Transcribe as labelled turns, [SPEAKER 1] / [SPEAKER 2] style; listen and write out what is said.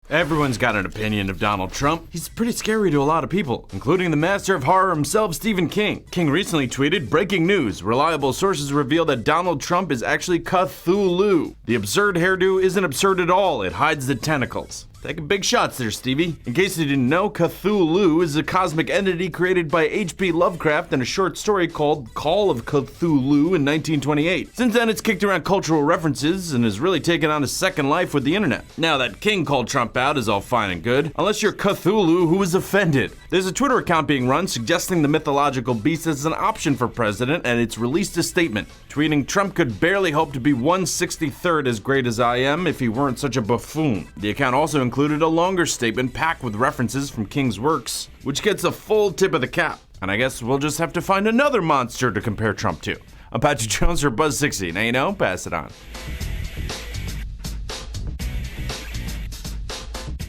[SPEAKER 1] Everyone's got an opinion of Donald Trump. He's pretty scary to a lot of people, including the master of horror himself, Stephen King. King recently tweeted, "Breaking news. Reliable sources reveal that Donald Trump is actually Cthulhu. The absurd hairdo isn't absurd at all. It hides the tentacles." Taking big shots there, Stevie. In case you didn't know, Cthulhu is a cosmic entity created by H.P. Lovecraft in a short story called Call of Cthulhu in 1928. Since then, it's kicked around cultural references and has really taken on a second life with the internet. Now that King called Trump out is all fine and good, unless you're Cthulhu who is offended. There's a Twitter account being run suggesting the mythological beast is an option for president, and it's released a statement, tweeting, "Trump could barely hope to be 1/63rd as great as I am if he weren't such a buffoon." The account also included a longer statement packed with references from King's works, which gets a full tip of the cap. And I guess we'll just have to find another monster to compare Trump to. I'm Patrick Jones for Buzz 60. Now you know, pass it on.